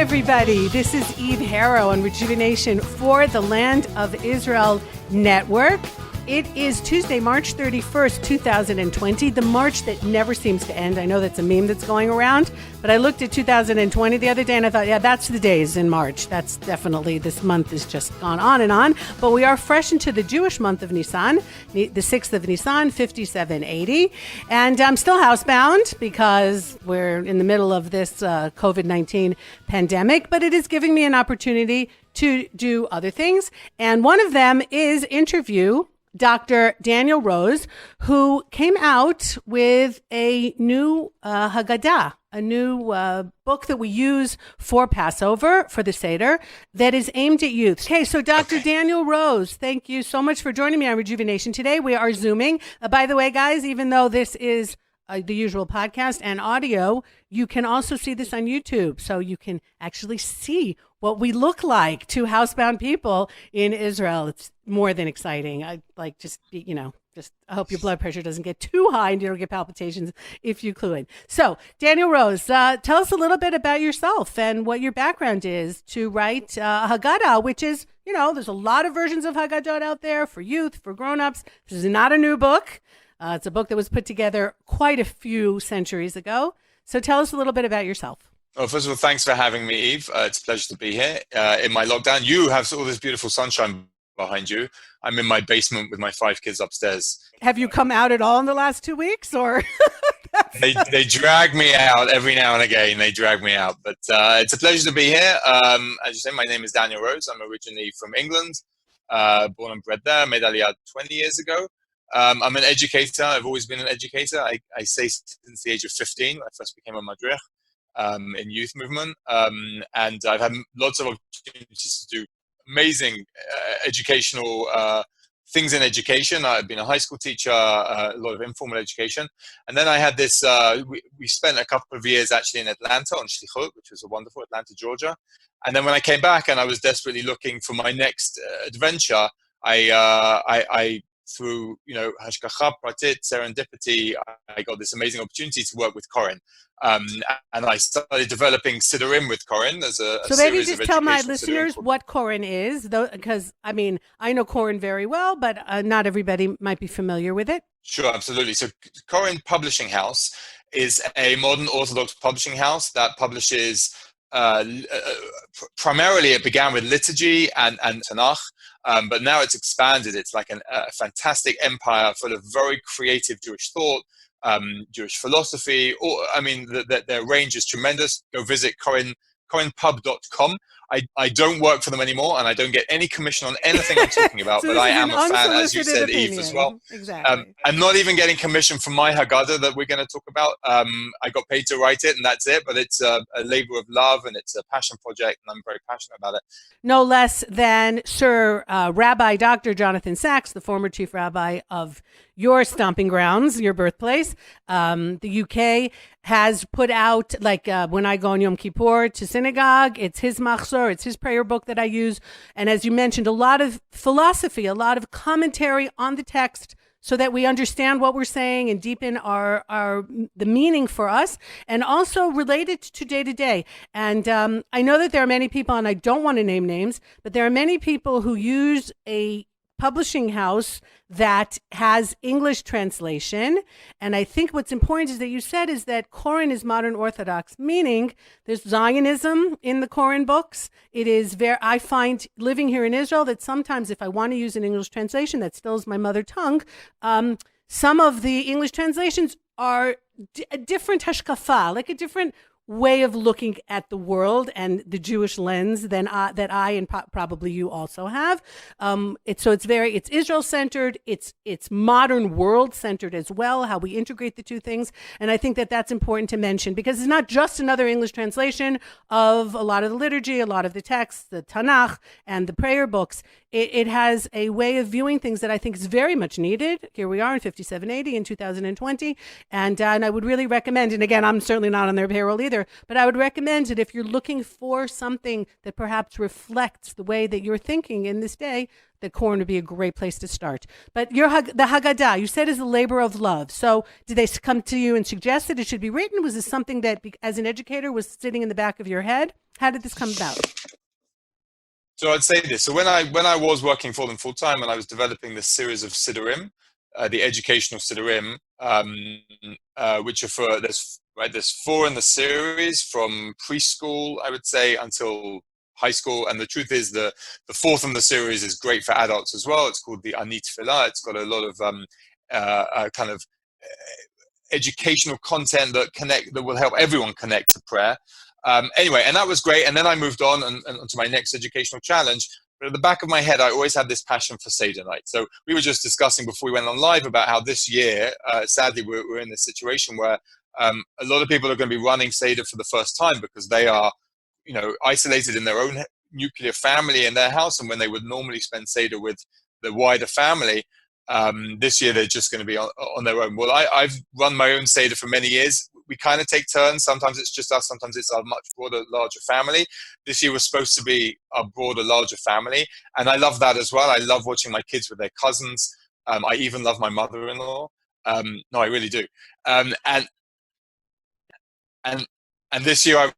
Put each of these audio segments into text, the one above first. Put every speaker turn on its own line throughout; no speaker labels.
everybody. This is Eve Harow on Rejuvenation for the Land of Israel Network. It is Tuesday, March 31st, 2020, the March that never seems to end. I know that's a meme that's going around, but I looked at 2020 the other day and I thought, yeah, that's the days in March. That's definitely, this month has just gone on and on. But we are fresh into the Jewish month of Nisan, the 6th of Nisan, 5780. And I'm still housebound because we're in the middle of this COVID-19 pandemic, but it is giving me an opportunity to do other things. And one of them is interview Dr. Daniel Rose, who came out with a new Haggadah, a new book that we use for Passover, for the Seder, that is aimed at youth. Okay, so Dr. Daniel Rose, thank you so much for joining me on Rejuvenation today. We are Zooming. By the way, guys, even though this is the usual podcast and audio, you can also see this on YouTube. So you can actually see what we look like, two housebound people in Israel. It's more than exciting. I like just I hope your blood pressure doesn't get too high and you don't get palpitations if you clue in. So Daniel Rose, tell us a little bit about yourself and what your background is to write Haggada, which is, there's a lot of versions of Haggadah out there for youth, for grownups. This is not a new book. It's a book that was put together quite a few centuries ago. So tell us a little bit about yourself.
Well, first of all, thanks for having me, Eve. It's a pleasure to be here in my lockdown. You have all this beautiful sunshine behind you. I'm in my basement with my 5 kids upstairs.
Have you come out at all in the last 2 weeks, or?
They drag me out every now and again. They drag me out, but it's a pleasure to be here. As you say, my name is Daniel Rose. I'm originally from England, born and bred there. Made Aliyah 20 years ago. I'm an educator. I've always been an educator. I say since the age of 15, I first became a madrich in youth movement. And I've had lots of opportunities to do amazing educational things in education. I've been a high school teacher, a lot of informal education. And then I had this, we spent a couple of years actually in Atlanta on Shlichut, which was a wonderful Atlanta, Georgia. And then when I came back and I was desperately looking for my next adventure, I through hashgacha pratit, serendipity, I got this amazing opportunity to work with Koren, and I started developing Sidurim with Koren as a
so maybe just tell my listeners what Koren is, though, because I know Koren very well, but not everybody might be familiar with it.
Sure, absolutely. So Koren Publishing House is a modern Orthodox publishing house that publishes. Primarily, it began with liturgy and Tanakh, but now it's expanded. It's like a fantastic empire full of very creative Jewish thought, Jewish philosophy. Their range is tremendous. Go visit korenpub.com. I don't work for them anymore, and I don't get any commission on anything I'm talking about,
so
but I am a fan, as you said,
opinion.
Eve, as well.
Exactly.
I'm not even getting commission from my Haggadah that we're going to talk about. I got paid to write it, and that's it, but it's a labor of love, and it's a passion project, and I'm very passionate about it.
No less than Sir Rabbi Dr. Jonathan Sachs, the former chief rabbi of your stomping grounds, your birthplace. The UK has put out, when I go on Yom Kippur to synagogue, it's his machzor, it's his prayer book that I use. And as you mentioned, a lot of philosophy, a lot of commentary on the text so that we understand what we're saying and deepen the meaning for us, and also related to day to day. And I know that there are many people, and I don't want to name names, but there are many people who use a publishing house that has English translation. And I think what's important is that you said is that Koren is modern Orthodox, meaning there's Zionism in the Koren books. It is I find living here in Israel that sometimes if I want to use an English translation that still is my mother tongue, some of the English translations are a different hashkafa, like a different way of looking at the world and the Jewish lens than that I and probably you also have. It's Israel centered. It's modern world centered as well. How we integrate the two things, and I think that that's important to mention because it's not just another English translation of a lot of the liturgy, a lot of the texts, the Tanakh, and the prayer books. it has a way of viewing things that I think is very much needed. Here we are in 5780 in 2020. And I would really recommend, and again, I'm certainly not on their payroll either, but I would recommend it if you're looking for something that perhaps reflects the way that you're thinking in this day, that Koren would be a great place to start. But the Haggadah, you said, is a labor of love. So did they come to you and suggest that it should be written? Was this something that, as an educator, was sitting in the back of your head? How did this come about?
So I'd say this. So when I was working for them full time and I was developing this series of Sidurim, the educational Sidurim, which are there's 4 in the series from preschool, I would say, until high school. And the truth is the 4th in the series is great for adults as well. It's called the Ani Tefillah. It's got a lot of kind of educational content that will help everyone connect to prayer. Anyway, and that was great. And then I moved on and to my next educational challenge. But at the back of my head, I always had this passion for Seder night. So we were just discussing before we went on live about how this year, sadly, we're in this situation where a lot of people are going to be running Seder for the first time because they are, isolated in their own nuclear family in their house. And when they would normally spend Seder with the wider family, this year they're just going to be on their own. Well, I've run my own Seder for many years. We kind of take turns. Sometimes it's just us. Sometimes it's our much broader, larger family. This year was supposed to be a broader, larger family. And I love that as well. I love watching my kids with their cousins. I even love my mother-in-law. No, I really do. And this year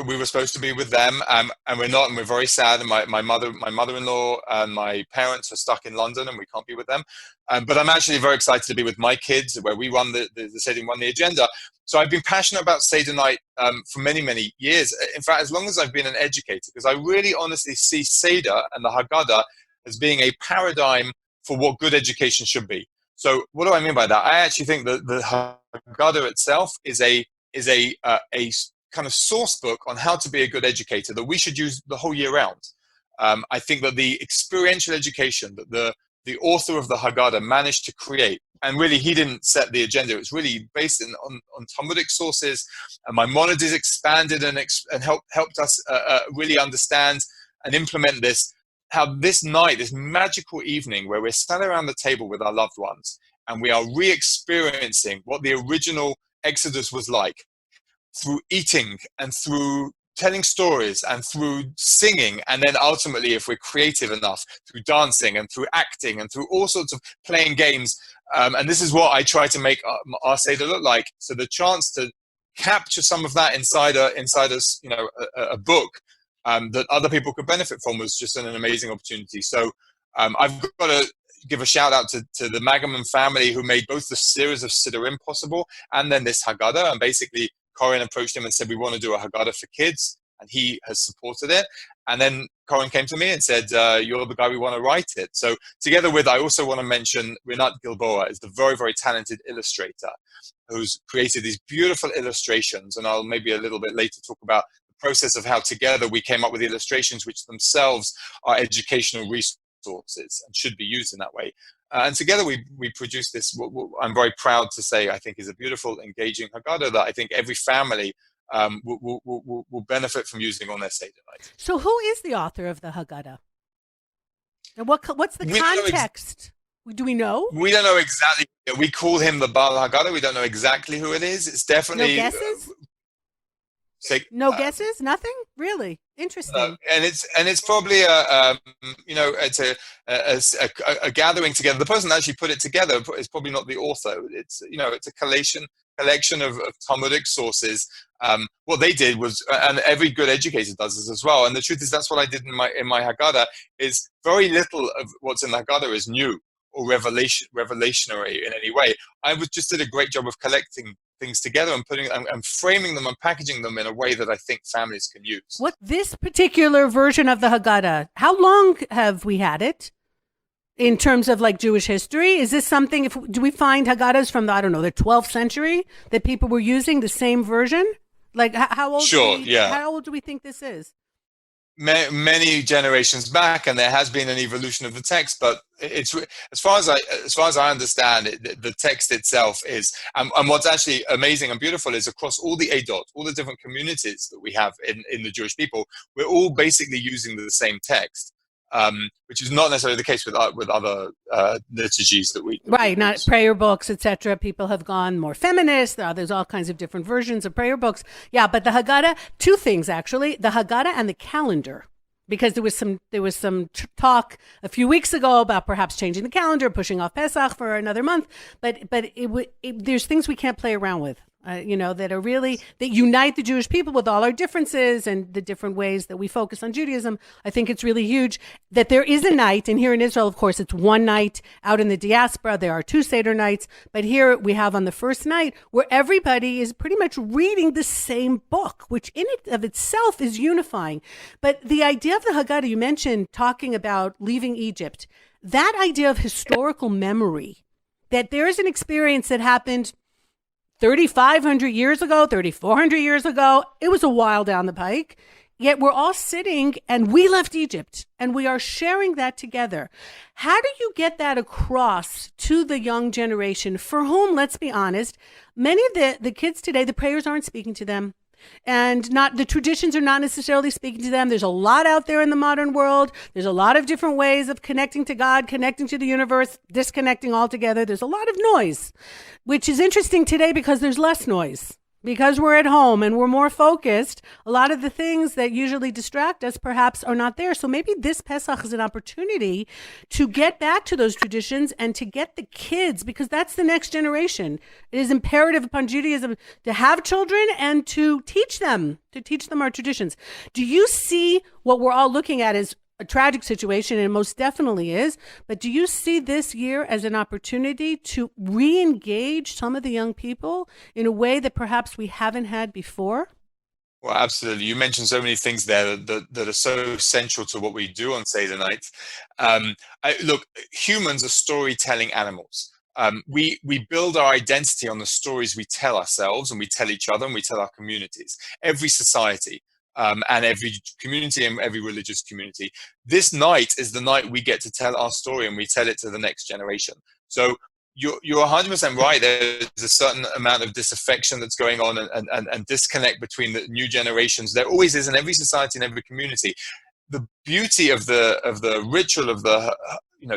we were supposed to be with them, and we're not, and we're very sad. And my mother-in-law and my parents are stuck in London, and we can't be with them. But I'm actually very excited to be with my kids, where we run the Seder, run the agenda. So I've been passionate about Seder night for many, many years. In fact, as long as I've been an educator, because I really honestly see Seder and the Haggadah as being a paradigm for what good education should be. So what do I mean by that? I actually think that the Haggadah itself is a kind of source book on how to be a good educator that we should use the whole year round. I think that the experiential education that the author of the Haggadah managed to create, and really he didn't set the agenda, it's really based on Talmudic sources, and Maimonides expanded and helped us really understand and implement this, how this night, this magical evening where we're sat around the table with our loved ones, and we are re-experiencing what the original Exodus was like, through eating and through telling stories and through singing, and then ultimately, if we're creative enough, through dancing and through acting and through all sorts of playing games. And this is what I try to make our Seder look like. So the chance to capture some of that inside a book that other people could benefit from was just an amazing opportunity. So I've got to give a shout out to the Magerman family, who made both the series of Sidurim possible and then this Haggadah. And basically, Koren approached him and said, we want to do a Haggadah for kids, and he has supported it. And then Koren came to me and said, you're the guy, we want to write it. So together with, I also want to mention Rinat Gilboa is the very, very talented illustrator who's created these beautiful illustrations. And I'll maybe a little bit later talk about the process of how together we came up with the illustrations, which themselves are educational resources and should be used in that way. And together we produced this, what I'm very proud to say, I think is a beautiful, engaging Haggadah that I think every family will benefit from using on their Seder night.
So who is the author of the Haggadah? And what's the context? Do we know?
We don't know exactly. We call him the Baal Haggadah. We don't know exactly who it is. It's definitely...
No guesses? No guesses? Nothing? Really? Interesting.
And it's probably it's a gathering together. The person that actually put it together is probably not the author. It's it's a collection of Talmudic sources. What they did was, and every good educator does this as well. And the truth is, that's what I did in my Haggadah. Is very little of what's in the Haggadah is new or revelationary in any way. I just did a great job of collecting things together and putting and framing them and packaging them in a way that I think families can use.
What this particular version of the Haggadah, how long have we had it in terms of like Jewish history? Is this something, do we find Haggadahs from the 12th century that people were using the same version? Like how old?
Sure,
How old do we think this is?
Many generations back, and there has been an evolution of the text, but it's as far as I understand it, the text itself is, and what's actually amazing and beautiful is across all the Edot, all the different communities that we have in the Jewish people, we're all basically using the same text. which is not necessarily the case with other liturgies that we
right, not prayer books, etc. People have gone more feminist. There's all kinds of different versions of prayer books. Yeah, but the Haggadah, two things actually: the Haggadah and the calendar. Because there was some talk a few weeks ago about perhaps changing the calendar, pushing off Pesach for another month. But there's things we can't play around with. That are really, that unite the Jewish people with all our differences and the different ways that we focus on Judaism. I think it's really huge that there is a night, and here in Israel, of course, it's one night. Out in the diaspora, there are two Seder nights, but here we have on the first night where everybody is pretty much reading the same book, which in it of itself is unifying. But the idea of the Haggadah, you mentioned talking about leaving Egypt, that idea of historical memory, that there is an experience that happened 3,500 years ago, 3,400 years ago. It was a while down the pike. Yet we're all sitting and we left Egypt and we are sharing that together. How do you get that across to the young generation for whom, let's be honest, many of the kids today, the prayers aren't speaking to them. And not the traditions are not necessarily speaking to them. There's a lot out there in the modern world. There's a lot of different ways of connecting to God, connecting to the universe, disconnecting altogether. There's a lot of noise, which is interesting today because there's less noise. Because we're at home and we're more focused, a lot of the things that usually distract us perhaps are not there. So maybe this Pesach is an opportunity to get back to those traditions and to get the kids, because that's the next generation. It is imperative upon Judaism to have children and to teach them our traditions. Do you see what we're all looking at as a tragic situation, and it most definitely is, but do you see this year as an opportunity to re-engage some of the young people in a way that perhaps we haven't had before?
Well, absolutely. You mentioned so many things there that are so central to what we do on Seder night. Look, humans are storytelling animals. We build our identity on the stories we tell ourselves and we tell each other and we tell our communities. Every society. And every community and every religious community. This night is the night we get to tell our story and we tell it to the next generation. So you're 100% right. There's a certain amount of disaffection that's going on and disconnect between the new generations. There always is in every society and every community. The beauty of the ritual of the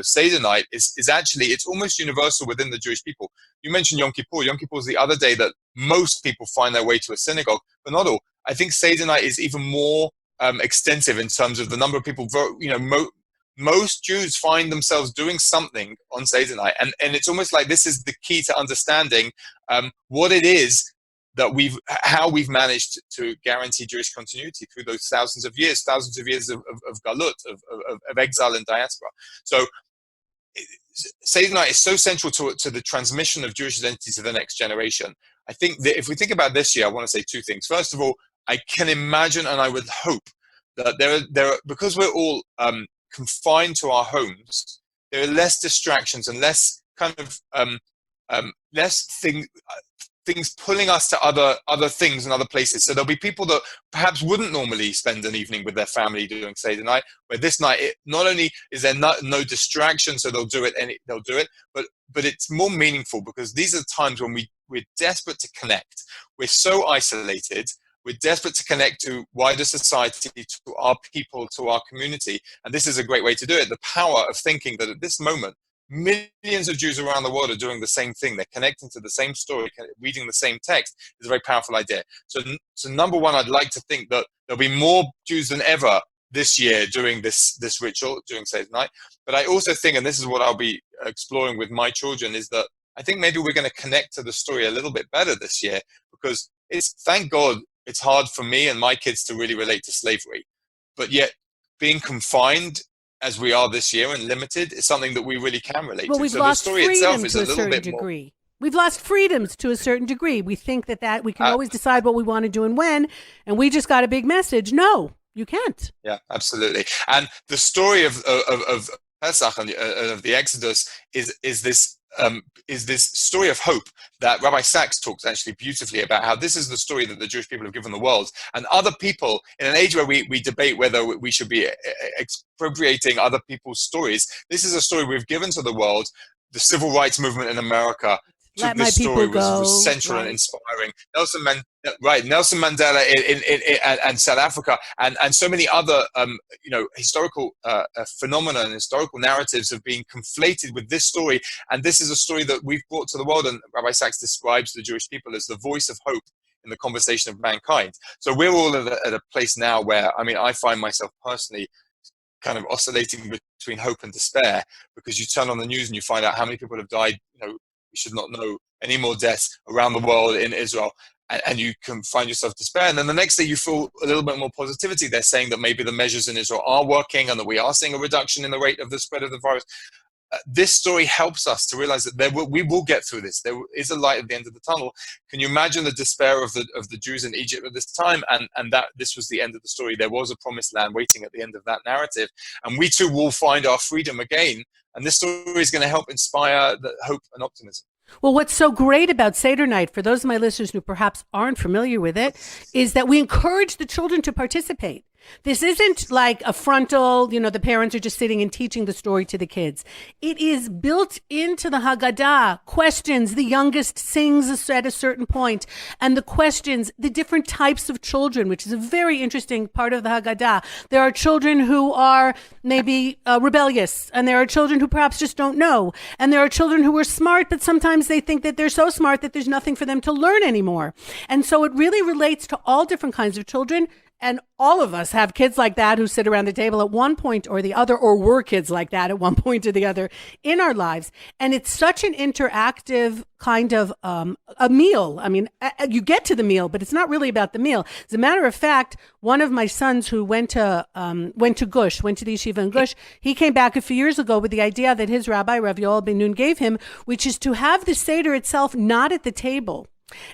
Seder night is actually, it's almost universal within the Jewish people. You mentioned Yom Kippur. Yom Kippur is the other day that most people find their way to a synagogue, but not all. I think Seder night is even more extensive in terms of the number of people. Most Jews find themselves doing something on Seder night, and it's almost like this is the key to understanding what it is that how we've managed to guarantee Jewish continuity through those thousands of years of galut, of exile and diaspora. So Seder night is so central to the transmission of Jewish identity to the next generation. I think that if we think about this year, I want to say two things. First of all, I can imagine and I would hope that there are, because we're all confined to our homes, there are less distractions and less kind of less things pulling us to other things and other places. So there'll be people that perhaps wouldn't normally spend an evening with their family doing Seder night, where this night, not only is there no distraction, so they'll do it, but it's more meaningful because these are the times when we're desperate to connect. We're so isolated. We're desperate to connect to wider society, to our people, to our community. And this is a great way to do it. The power of thinking that at this moment, millions of Jews around the world are doing the same thing. They're connecting to the same story, reading the same text is a very powerful idea. So number one, I'd like to think that there'll be more Jews than ever this year doing this ritual, during Seder night. But I also think, and this is what I'll be exploring with my children, is that I think maybe we're going to connect to the story a little bit better this year, because thank God, it's hard for me and my kids to really relate to slavery. But yet, being confined as we are this year and limited is something that we really can relate to.
We've
so
lost
the story itself
freedom
is
to
a little bit
degree.
more.
We've lost freedoms to a certain degree. We think that we can always decide what we want to do and when, and we just got a big message. No, you can't.
Yeah, absolutely. And the story of Pesach and of the Exodus is this story of hope that Rabbi Sachs talks actually beautifully about, how this is the story that the Jewish people have given the world. And other people, in an age where we debate whether we should be expropriating other people's stories, this is a story we've given to the world. The civil rights movement in America,
Let
this
my people
story
go.
was central and
Right.
inspiring. Nelson Mandela and South Africa, and so many other historical phenomena and historical narratives have been conflated with this story. And this is a story that we've brought to the world. And Rabbi Sachs describes the Jewish people as the voice of hope in the conversation of mankind. So we're all at a place now where, I mean, I find myself personally kind of oscillating between hope and despair, because you turn on the news and you find out how many people have died. We should not know any more deaths around the world in Israel, and you can find yourself despair. And then the next day you feel a little bit more positivity. They're saying that maybe the measures in Israel are working and that we are seeing a reduction in the rate of the spread of the virus. This story helps us to realize that we will get through this. There is a light at the end of the tunnel. Can you imagine the despair of the Jews in Egypt at this time? And that this was the end of the story. There was a promised land waiting at the end of that narrative, and we too will find our freedom again. And this story is going to help inspire the hope and optimism.
Well, what's so great about Seder night, for those of my listeners who perhaps aren't familiar with it, is that we encourage the children to participate. This isn't like a frontal, the parents are just sitting and teaching the story to the kids. It is built into the Haggadah. Questions, the youngest sings at a certain point, and the questions, the different types of children, which is a very interesting part of the Haggadah. There are children who are maybe rebellious, and there are children who perhaps just don't know, and there are children who are smart, but sometimes they think that they're so smart that there's nothing for them to learn anymore. And so it really relates to all different kinds of children. And all of us have kids like that who sit around the table at one point or the other, or were kids like that at one point or the other in our lives. And it's such an interactive kind of a meal. I mean, you get to the meal, but it's not really about the meal. As a matter of fact, one of my sons who went to Gush, went to the yeshiva in Gush, he came back a few years ago with the idea that his rabbi, Rav Yoel Ben Nun, gave him, which is to have the Seder itself not at the table.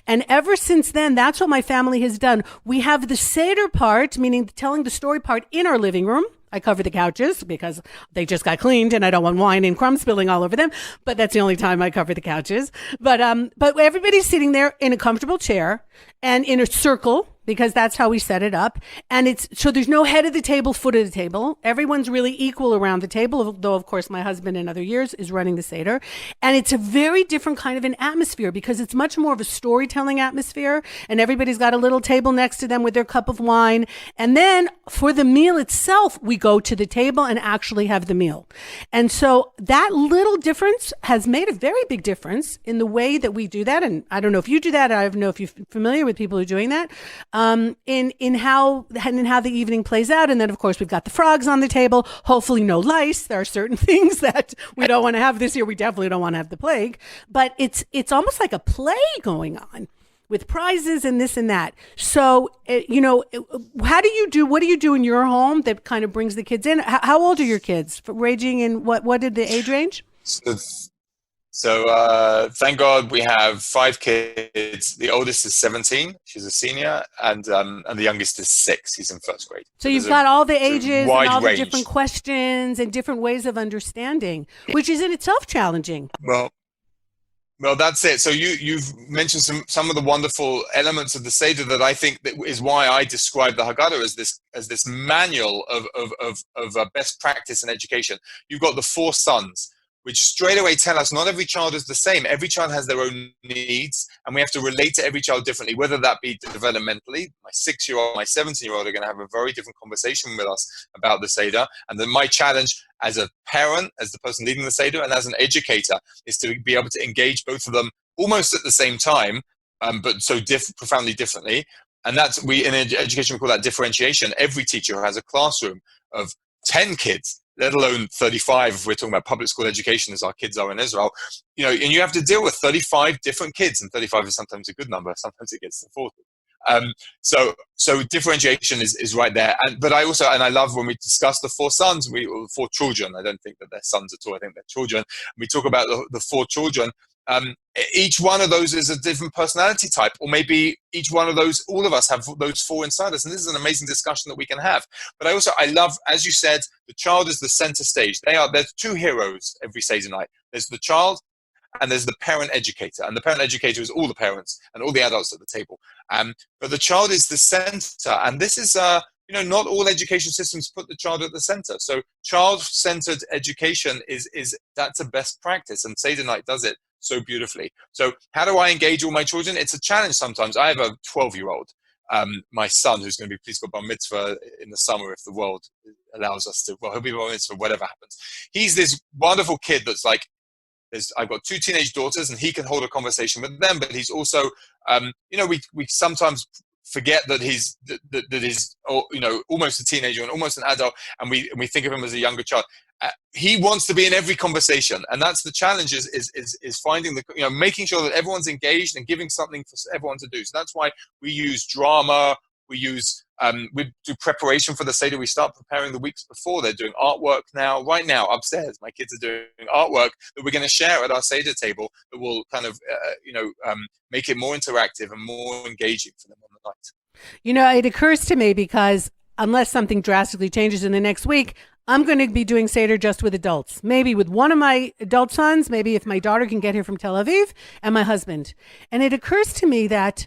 And ever since then, that's what my family has done. We have the Seder part, meaning telling the story part, in our living room. I cover the couches because they just got cleaned and I don't want wine and crumbs spilling all over them. But that's the only time I cover the couches. But everybody's sitting there in a comfortable chair and in a circle, because that's how we set it up. And so there's no head of the table, foot of the table. Everyone's really equal around the table, though, of course, my husband in other years is running the Seder. And it's a very different kind of an atmosphere, because it's much more of a storytelling atmosphere. And everybody's got a little table next to them with their cup of wine. And then for the meal itself, we go to the table and actually have the meal. And so that little difference has made a very big difference in the way that we do that. And I don't know if you do that. I don't know if you're familiar with people who are doing that. In how the evening plays out. And then, of course, we've got the frogs on the table. Hopefully no lice. There are certain things that we don't want to have this year. We definitely don't want to have the plague. But it's almost like a play going on with prizes and this and that. So, what do you do in your home that kind of brings the kids in? How old are your kids? Ranging in what did the age range?
So thank God we have 5 kids. The oldest is 17; she's a senior, and the youngest is 6. He's in first grade.
So you've got all the ages and all the different questions and different ways of understanding, which is in itself challenging.
Well, that's it. So you've mentioned some of the wonderful elements of the Seder that I think that is why I describe the Haggadah as this manual of best practice in education. You've got the 4 sons, which straight away tell us not every child is the same. Every child has their own needs, and we have to relate to every child differently, whether that be developmentally. My 6-year-old, my 17-year-old are going to have a very different conversation with us about the Seder. And then my challenge as a parent, as the person leading the Seder, and as an educator, is to be able to engage both of them almost at the same time, but so profoundly differently. And that's, in education, we call that differentiation. Every teacher has a classroom of 10 kids, let alone 35 if we're talking about public school education as our kids are in Israel, and you have to deal with 35 different kids, and 35 is sometimes a good number, sometimes it gets to 40. So differentiation is right there. But I love when we discuss the 4 sons, 4 children. I don't think that they're sons at all. I think they're children. We talk about the 4 children. Each one of those is a different personality type, or maybe each one of those, all of us have those 4 inside us. And this is an amazing discussion that we can have. But I love, as you said, the child is the center stage. There's 2 heroes every Seder night. There's the child and there's the parent educator. And the parent educator is all the parents and all the adults at the table. But the child is the center. And this is, not all education systems put the child at the center. So child-centered education that's a best practice. And Seder night does it so beautifully. So how do I engage all my children? It's a challenge sometimes. I have a 12-year-old, my son, who's going to be please God bar mitzvah in the summer if the world allows us to. Well, he'll be bar mitzvah whatever happens. He's this wonderful kid that's like, I've got 2 teenage daughters, and he can hold a conversation with them. But he's also, we sometimes forget that he's almost a teenager and almost an adult, and we think of him as a younger child. He wants to be in every conversation, and that's the challenge: is finding making sure that everyone's engaged and giving something for everyone to do. So that's why we use drama. We do preparation for the Seder. We start preparing the weeks before. They're doing artwork now. Right now, upstairs, my kids are doing artwork that we're going to share at our Seder table that will kind of, make it more interactive and more engaging for them on the night.
It occurs to me because unless something drastically changes in the next week, I'm going to be doing Seder just with adults. Maybe with one of my adult sons, maybe if my daughter can get here from Tel Aviv, and my husband. And it occurs to me that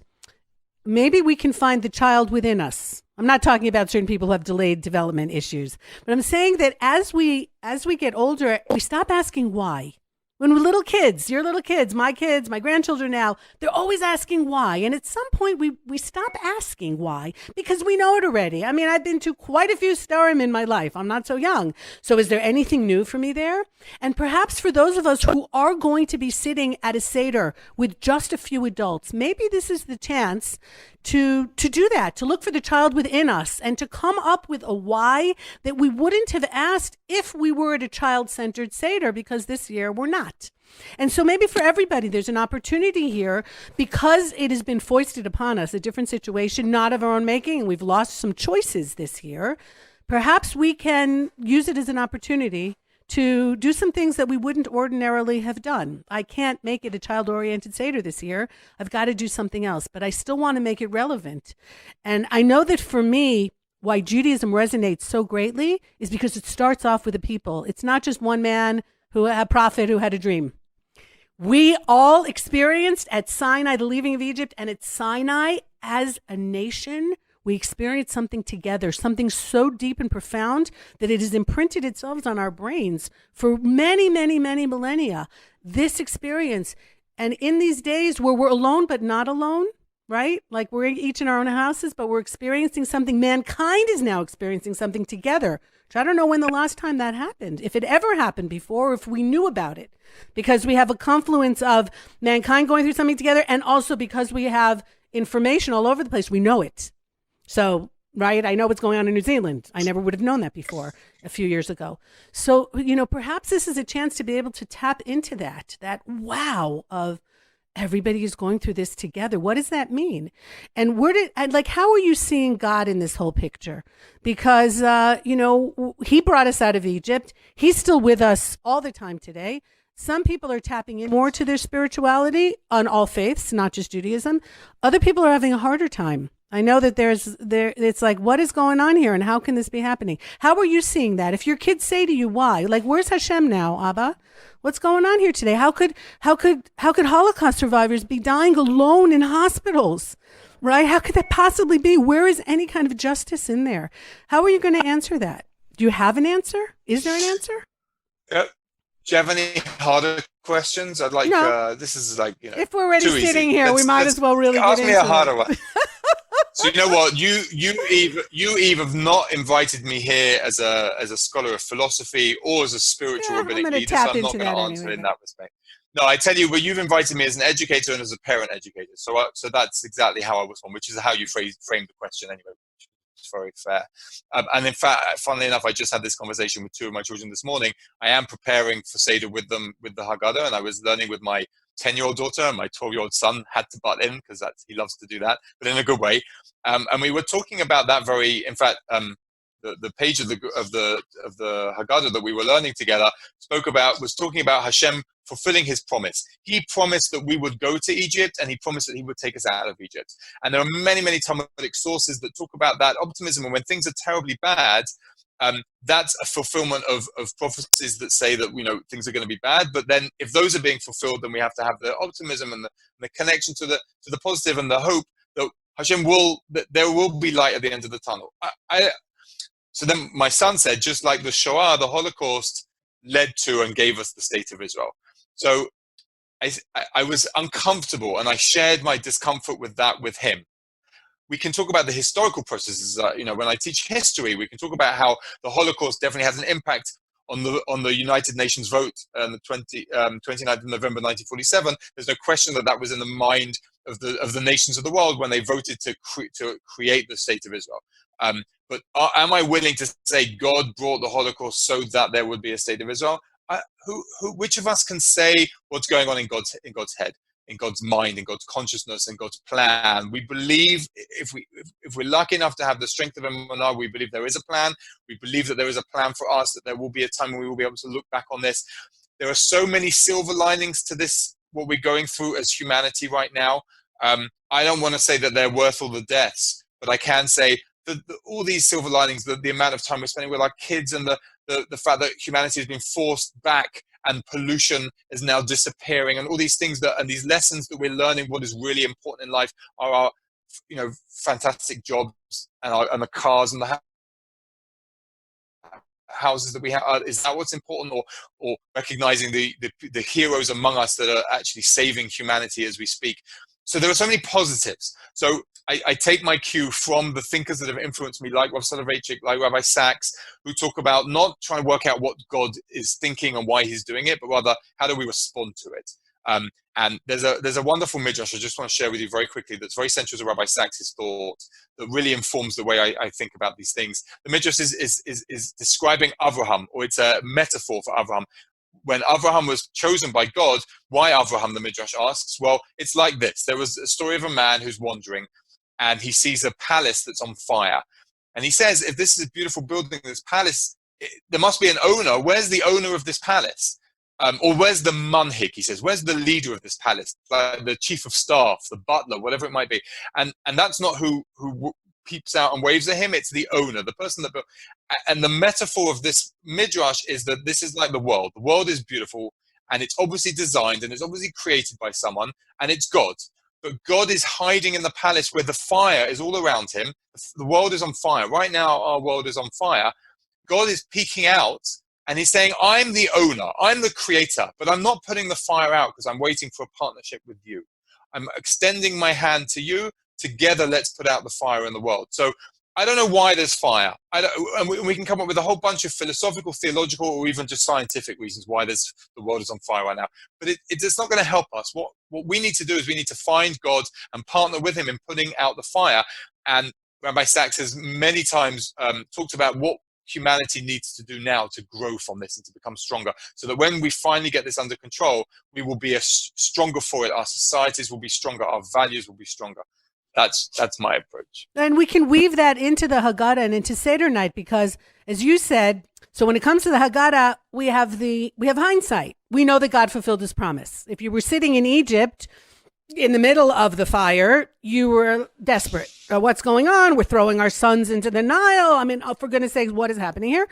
maybe we can find the child within us. I'm not talking about certain people who have delayed development issues, but I'm saying that as we get older, we stop asking why. When we're little kids, your little kids, my grandchildren now, they're always asking why. And at some point, we stop asking why because we know it already. I mean, I've been to quite a few Starim in my life. I'm not so young. So is there anything new for me there? And perhaps for those of us who are going to be sitting at a Seder with just a few adults, maybe this is the chance to do that, to look for the child within us and to come up with a why that we wouldn't have asked if we were at a child-centered Seder, because this year we're not. And so maybe for everybody, there's an opportunity here because it has been foisted upon us, a different situation, not of our own making, and we've lost some choices this year. Perhaps we can use it as an opportunity to do some things that we wouldn't ordinarily have done. I can't make it a child-oriented Seder this year. I've got to do something else, but I still want to make it relevant. And I know that for me, why Judaism resonates so greatly is because it starts off with the people. It's not just one man, a prophet who had a dream. We all experienced at Sinai, the leaving of Egypt, and at Sinai as a nation, we experience something together, something so deep and profound that it has imprinted itself on our brains for many, many, many millennia. This experience. And in these days where we're alone but not alone, right? Like we're each in our own houses, but we're experiencing something. Mankind is now experiencing something together. I don't know when the last time that happened, if it ever happened before, or if we knew about it, because we have a confluence of mankind going through something together, and also because we have information all over the place, we know it. So, right, I know what's going on in New Zealand. I never would have known that before a few years ago. So, perhaps this is a chance to be able to tap into that wow of everybody is going through this together. What does that mean? And how are you seeing God in this whole picture? Because, he brought us out of Egypt. He's still with us all the time today. Some people are tapping in more to their spirituality on all faiths, not just Judaism. Other people are having a harder time. I know that it's like, what is going on here and how can this be happening? How are you seeing that? If your kids say to you, why? Like, where's Hashem now, Abba? What's going on here today? How could Holocaust survivors be dying alone in hospitals, right? How could that possibly be? Where is any kind of justice in there? How are you going to answer that? Do you have an answer? Is there an answer?
Yep. Do you have any harder questions? I'd like, this is like,
if we're already sitting here, we might as well really
ask
get
me
into
a harder
it.
one. So you know what? You Eve have not invited me here as a scholar of philosophy or as a spiritual rabbinic leader, so I'm not going to answer in that respect. No, I tell you, but you've invited me as an educator and as a parent educator. So that's exactly how I respond, which is how you framed the question anyway. It's very fair. And in fact, funnily enough, I just had this conversation with 2 of my children this morning. I am preparing for Seder with them with the Haggada, and I was learning with my 10-year-old daughter, and my 12-year-old son had to butt in because he loves to do that, but in a good way. And we were talking about that in fact, the page of the Haggadah that we were learning together was talking about Hashem fulfilling his promise. He promised that we would go to Egypt, and he promised that he would take us out of Egypt. And there are many, many Talmudic sources that talk about that optimism. And when things are terribly bad, that's a fulfillment of prophecies that say that things are going to be bad. But then, if those are being fulfilled, then we have to have the optimism and the connection to the positive and the hope that Hashem there will be light at the end of the tunnel. So then my son said, just like the Shoah, the Holocaust led to and gave us the state of Israel. So I was uncomfortable, and I shared my discomfort with him. We can talk about the historical processes. When I teach history, we can talk about how the Holocaust definitely has an impact on the United Nations vote on the 29th of November 1947. There's no question that was in the mind of the nations of the world when they voted to create the state of Israel. But am I willing to say God brought the Holocaust so that there would be a state of Israel? Which of us can say what's going on in God's head, in God's mind, in God's consciousness, in God's plan? We believe, if we're lucky enough to have the strength of emunah, we believe there is a plan. We believe that there is a plan for us, that there will be a time when we will be able to look back on this. There are so many silver linings to this, what we're going through as humanity right now. I don't want to say that they're worth all the deaths, but I can say that all these silver linings, the amount of time we're spending with our kids, and the fact that humanity has been forced back and pollution is now disappearing, and all these things and these lessons that we're learning, what is really important in life are our, fantastic jobs and the cars and the houses that we have. Is that what's important, or recognizing the heroes among us that are actually saving humanity as we speak? So there are so many positives. So I take my cue from the thinkers that have influenced me, like Rav Soloveitchik, like Rabbi Sachs, who talk about not trying to work out what God is thinking and why he's doing it, but rather how do we respond to it. And there's a wonderful midrash I just want to share with you very quickly that's very central to Rabbi Sachs' thought, that really informs the way I think about these things. The midrash is describing Avraham, or it's a metaphor for Avraham. When Avraham was chosen by God, why Avraham, the midrash asks? Well, it's like this. There was a story of a man who's wandering, and he sees a palace that's on fire. And he says, if this is a beautiful building, this palace, there must be an owner. Where's the owner of this palace? Or where's the manhig? He says, where's the leader of this palace? Like the chief of staff, the butler, whatever it might be. And that's not who peeps out and waves at him. It's the owner, the person that built. And the metaphor of this midrash is that this is like the world. The world is beautiful, and it's obviously designed, and it's obviously created by someone, and it's God. But God is hiding in the palace where the fire is all around him. The world is on fire. Right now, our world is on fire. God is peeking out, and he's saying, I'm the owner, I'm the creator, but I'm not putting the fire out because I'm waiting for a partnership with you. I'm extending my hand to you. Together, let's put out the fire in the world. So I don't know why there's fire. And we can come up with a whole bunch of philosophical, theological, or even just scientific reasons why the world is on fire right now. But it's not going to help us. What we need to do is we need to find God and partner with him in putting out the fire. And Rabbi Sachs has many times talked about what humanity needs to do now to grow from this and to become stronger, so that when we finally get this under control, we will be stronger for it. Our societies will be stronger. Our values will be stronger. That's my approach.
And we can weave that into the Haggadah and into Seder night, because, as you said, so when it comes to the Haggadah, we have hindsight. We know that God fulfilled his promise. If you were sitting in Egypt in the middle of the fire, you were desperate. What's going on? We're throwing our sons into the Nile. I mean, for goodness sakes, what is happening here?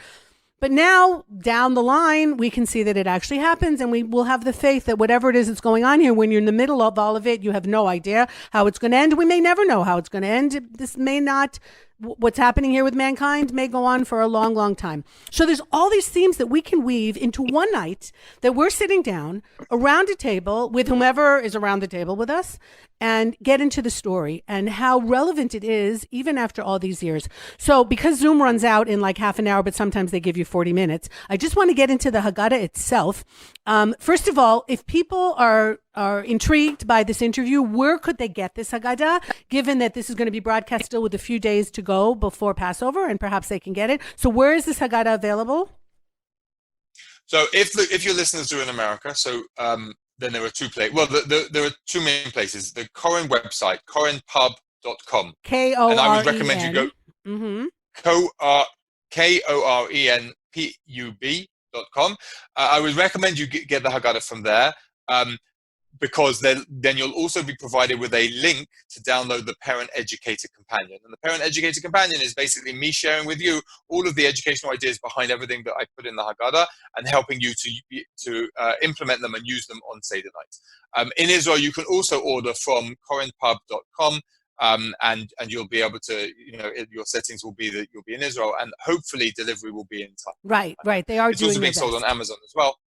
But now, down the line, we can see that it actually happens, and we will have the faith that whatever it is that's going on here, when you're in the middle of all of it, you have no idea how it's going to end. We may never know how it's going to end. This may not, what's happening here with mankind may go on for a long, long time. So there's all these themes that we can weave into one night that we're sitting down around a table with whomever is around the table with us, and get into the story and how relevant it is even after all these years. So because Zoom runs out in like half an hour, but sometimes they give you 40 minutes, I just want to get into the Haggadah itself. First of all, if people are intrigued by this interview, where could they get this Haggadah, given that this is going to be broadcast still with a few days to go before Passover, and perhaps they can get it? So where is this Haggadah available?
So if your listeners are in America, then there are two places. Well, there are two main places. The Koren website, korenpub.com.
Koren.
And I would recommend you go KorenPub.com. I would recommend you get the Haggadah from there, because then you'll also be provided with a link to download the Parent Educator Companion. And the Parent Educator Companion is basically me sharing with you all of the educational ideas behind everything that I put in the Haggadah, and helping you to implement them and use them on Seder night. In Israel, you can also order from korenpub.com, and you'll be able to, your settings will be that you'll be in Israel, and hopefully delivery will be in time.
Right. They are
it's
doing
also being sold on Amazon as well.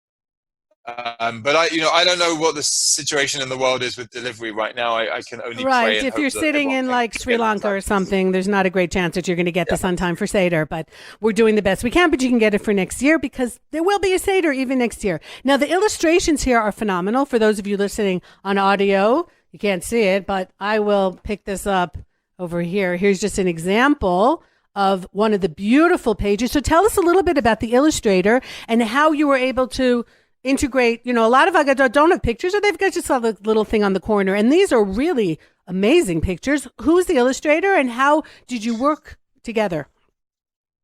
But I don't know what the situation in the world is with delivery right now. I can only pray and
If
hope
you're
that
sitting in
everyone
like
can
Sri
get in
Lanka or
touch.
something, there's not a great chance that you're going to get this on time for Seder, but we're doing the best we can, but you can get it for next year because there will be a Seder even next year. Now, the illustrations here are phenomenal. For those of you listening on audio, you can't see it, but I will pick this up over here. Here's just an example of one of the beautiful pages. So tell us a little bit about the illustrator and how you were able to integrate, a lot of Haggadah don't have pictures, or they've got just a little thing on the corner. And these are really amazing pictures. Who's the illustrator and how did you work together?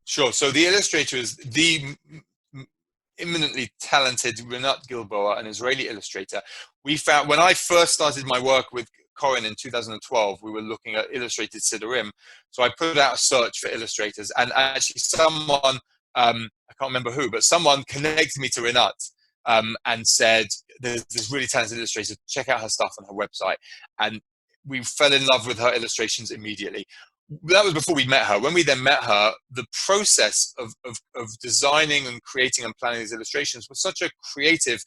Sure. So the illustrator is the eminently talented Renat Gilboa, an Israeli illustrator. We found, when I first started my work with Koren in 2012, we were looking at illustrated Siddurim. So I put out a search for illustrators, and actually someone, I can't remember who, but someone connected me to Renat. And said, there's this really talented illustrator, check out her stuff on her website. And we fell in love with her illustrations immediately. That was before we met her. When we then met her, the process of designing and creating and planning these illustrations was such a creative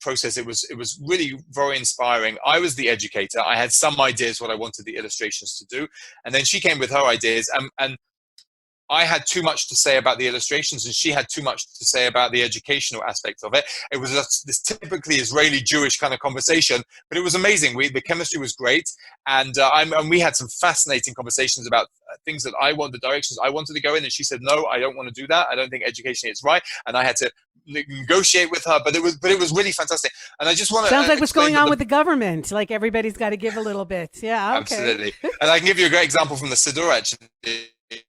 process. It was really very inspiring. I was the educator. I had some ideas what I wanted the illustrations to do. And then she came with her ideas, and I had too much to say about the illustrations, and she had too much to say about the educational aspect of it. It was this typically Israeli Jewish kind of conversation, but it was amazing. The chemistry was great, and we had some fascinating conversations about things that the directions I wanted to go in, and she said, "No, I don't want to do that. I don't think educationally it's right," and I had to negotiate with her. But it was really fantastic, and I just want to
sounds like what's going on with the government. Like everybody's got to give a little bit. Yeah, okay.
Absolutely, and I can give you a great example from the Siddur actually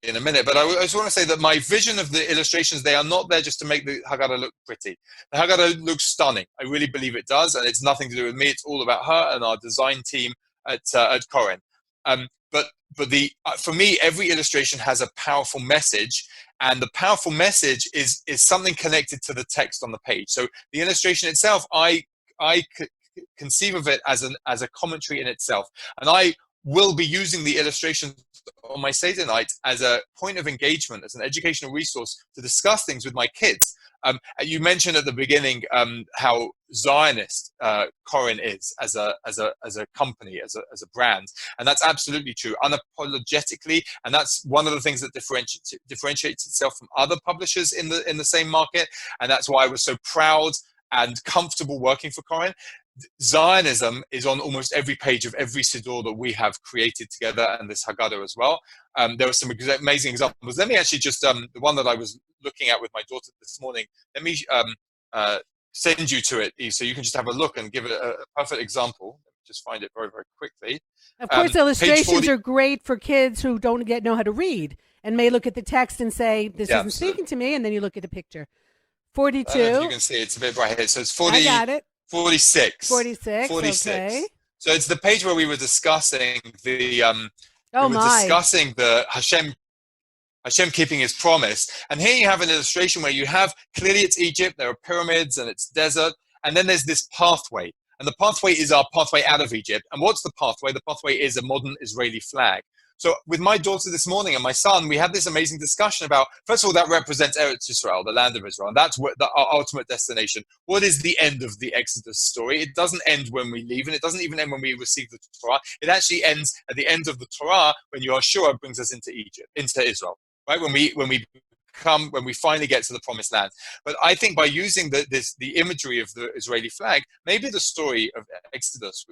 in a minute, but I just want to say that my vision of the illustrations, they are not there just to make the Haggadah look pretty. The Haggadah looks stunning. I really believe it does, and it's nothing to do with me. It's all about her and our design team at Koren. But for me, every illustration has a powerful message, and the powerful message is something connected to the text on the page. So the illustration itself, I conceive of it as a commentary in itself, and I will be using the illustrations on my Seder night as a point of engagement, as an educational resource to discuss things with my kids. You mentioned at the beginning how Zionist Koren is as a company, as a brand, and that's absolutely true, unapologetically, and that's one of the things that differentiates itself from other publishers in the same market, and that's why I was so proud and comfortable working for Koren. Zionism is on almost every page of every Siddur that we have created together, and this Haggadah as well. There were some amazing examples. Let me actually just, the one that I was looking at with my daughter this morning, let me send you to it, Eve, so you can just have a look and give it a perfect example. Let me just find it very, very quickly.
Of course, illustrations are great for kids who don't know how to read and may look at the text and say, this isn't speaking to me, and then you look at the picture. 42.
I don't know if you can see it. It's a bit bright here. So it's 40.
I got it.
46.
46. Okay.
So it's the page where we were discussing the Hashem keeping his promise. And here you have an illustration where you have, clearly it's Egypt, there are pyramids and it's desert, and then there's this pathway. And the pathway is our pathway out of Egypt. And what's the pathway? The pathway is a modern Israeli flag. So with my daughter this morning and my son, we had this amazing discussion about, first of all, that represents Eretz Israel, the land of Israel. And that's our ultimate destination. What is the end of the Exodus story? It doesn't end when we leave, and it doesn't even end when we receive the Torah. It actually ends at the end of the Torah when Yeshua brings us into Israel, right? When we finally get to the promised land. But I think by using the imagery of the Israeli flag, maybe the story of Exodus,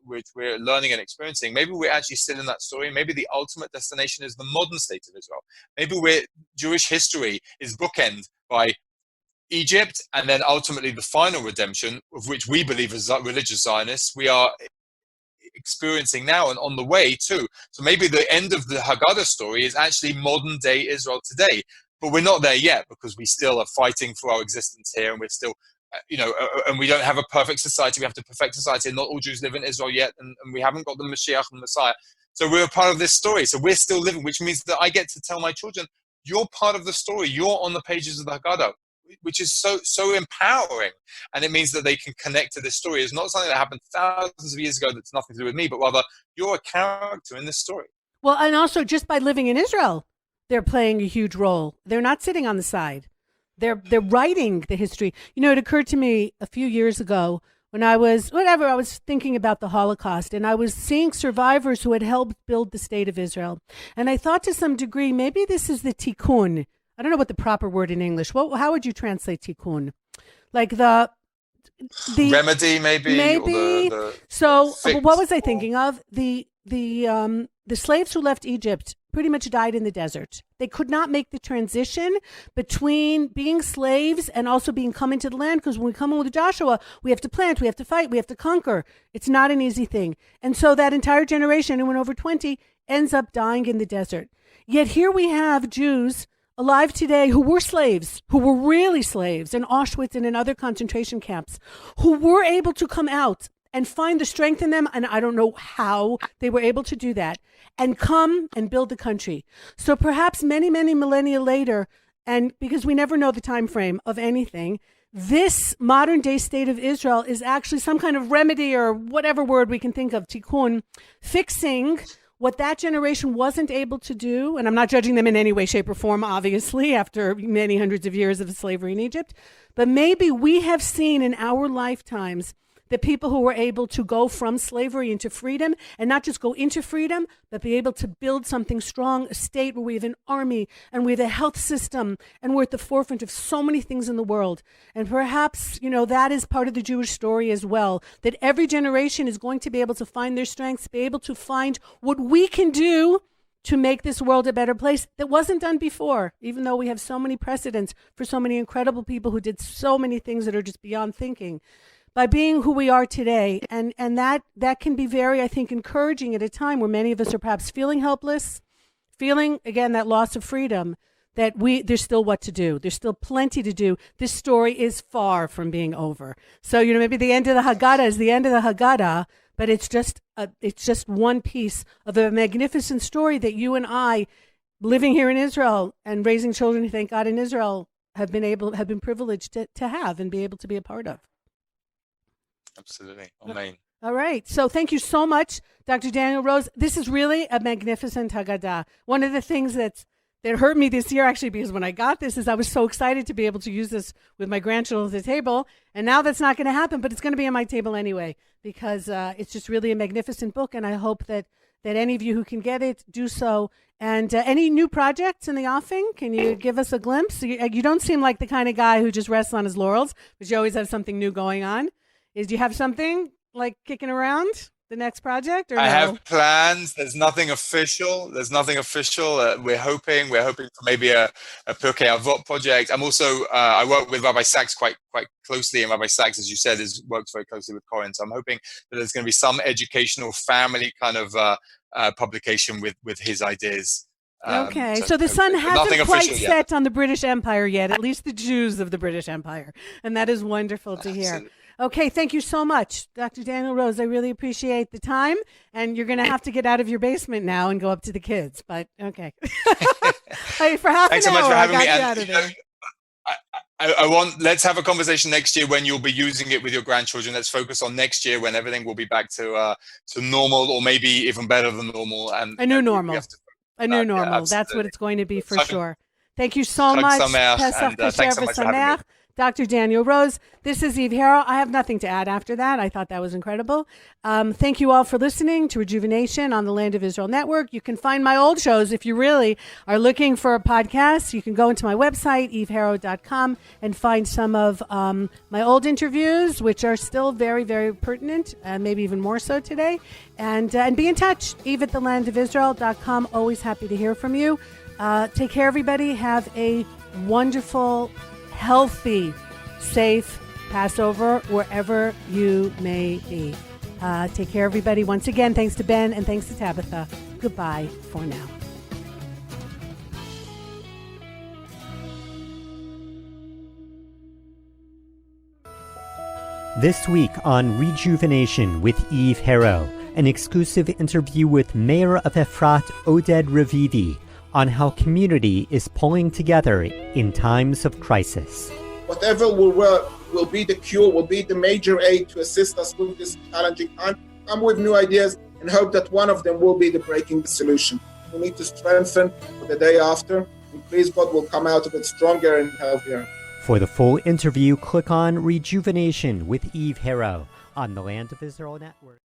which we're learning and experiencing, maybe we're actually still in that story. Maybe the ultimate destination is the modern state of Israel. Maybe Jewish history is bookend by Egypt, and then ultimately the final redemption, of which we believe as religious Zionists, we are experiencing now and on the way too. So maybe the end of the Haggadah story is actually modern day Israel today. But we're not there yet because we still are fighting for our existence here, and we're still, and we don't have a perfect society. We have to perfect society, and not all Jews live in Israel yet, and we haven't got the Mashiach and Messiah. So we're a part of this story. So we're still living, which means that I get to tell my children, you're part of the story. You're on the pages of the Haggadah, which is so empowering. And it means that they can connect to this story. It's not something that happened thousands of years ago that's nothing to do with me, but rather you're a character in this story.
Well, and also just by living in Israel, they're playing a huge role. They're not sitting on the side. They're writing the history. It occurred to me a few years ago when I was thinking about the Holocaust, and I was seeing survivors who had helped build the state of Israel. And I thought to some degree, maybe this is the tikkun. I don't know what the proper word in English. How would you translate tikkun? Like the
remedy, maybe.
Maybe. So what was I thinking of? The slaves who left Egypt pretty much died in the desert. They could not make the transition between being slaves and also being come into the land, because when we come in with Joshua, we have to plant, we have to fight, we have to conquer. It's not an easy thing. And so that entire generation, who went over 20, ends up dying in the desert. Yet here we have Jews alive today who were slaves, who were really slaves in Auschwitz and in other concentration camps, who were able to come out and find the strength in them, and I don't know how they were able to do that, and come and build the country. So perhaps many, many millennia later, and because we never know the time frame of anything, this modern day state of Israel is actually some kind of remedy, or whatever word we can think of, tikkun, fixing what that generation wasn't able to do. And I'm not judging them in any way, shape, or form, obviously, after many hundreds of years of slavery in Egypt. But maybe we have seen in our lifetimes the people who were able to go from slavery into freedom, and not just go into freedom, but be able to build something strong, a state where we have an army and we have a health system, and we're at the forefront of so many things in the world. And perhaps, that is part of the Jewish story as well, that every generation is going to be able to find their strengths, be able to find what we can do to make this world a better place that wasn't done before, even though we have so many precedents for so many incredible people who did so many things that are just beyond thinking. By being who we are today. And that can be very, I think, encouraging at a time where many of us are perhaps feeling helpless, feeling, again, that loss of freedom, that there's still what to do. There's still plenty to do. This story is far from being over. So, maybe the end of the Haggadah is the end of the Haggadah, but it's just one piece of a magnificent story that you and I, living here in Israel and raising children, thank God, in Israel, have been privileged to have and be able to be a part of.
Absolutely. Amen.
All right. So thank you so much, Dr. Daniel Rose. This is really a magnificent Haggadah. One of the things that hurt me this year, actually, because when I got this, is I was so excited to be able to use this with my grandchildren at the table. And now that's not going to happen, but it's going to be on my table anyway, because it's just really a magnificent book. And I hope that any of you who can get it, do so. And any new projects in the offing? Can you give us a glimpse? You don't seem like the kind of guy who just rests on his laurels, but you always have something new going on. Do you have something like kicking around, the next project? Or
I
no?
have plans. There's nothing official. We're hoping for maybe a Pirkei Avot project. I'm also, I work with Rabbi Sachs quite closely, and Rabbi Sachs, as you said, works very closely with Koren. So I'm hoping that there's going to be some educational family kind of publication with his ideas.
Okay, so the sun hasn't quite set on the British Empire yet, at least the Jews of the British Empire. And that is wonderful to hear.
Absolutely.
Okay, thank you so much, Dr. Daniel Rose. I really appreciate the time. And you're going to have to get out of your basement now and go up to the kids. But okay. Hey, for half
Thanks
an
so much
hour,
for having me.
I got you out of there.
Let's have a conversation next year when you'll be using it with your grandchildren. Let's focus on next year when everything will be back to normal, or maybe even better than normal. And
a new normal. A new normal.
Yeah,
that's what it's going to be for sure. Thank you so much.
Chag Kasher VeSameach.
Dr. Daniel Rose. This is Eve Harow. I have nothing to add after that. I thought that was incredible. Thank you all for listening to Rejuvenation on the Land of Israel Network. You can find my old shows if you really are looking for a podcast. You can go into my website, eveharow.com, and find some of my old interviews, which are still very, very pertinent, and maybe even more so today. And be in touch, eve@thelandofisrael.com. Always happy to hear from you. Take care, everybody. Have a wonderful, healthy, safe Passover wherever you may be. Take care, everybody. Once again, thanks to Ben and thanks to Tabitha. Goodbye for now.
This week on Rejuvenation with Eve Harow, an exclusive interview with Mayor of Efrat, Oded Ravivi, on how community is pulling together in times of crisis.
Whatever will work will be the cure, will be the major aid to assist us through this challenging time. Come with new ideas and hope that one of them will be the breaking the solution. We need to strengthen for the day after, and please God will come out of it stronger and healthier.
For the full interview, click on Rejuvenation with Eve Harow on the Land of Israel Network.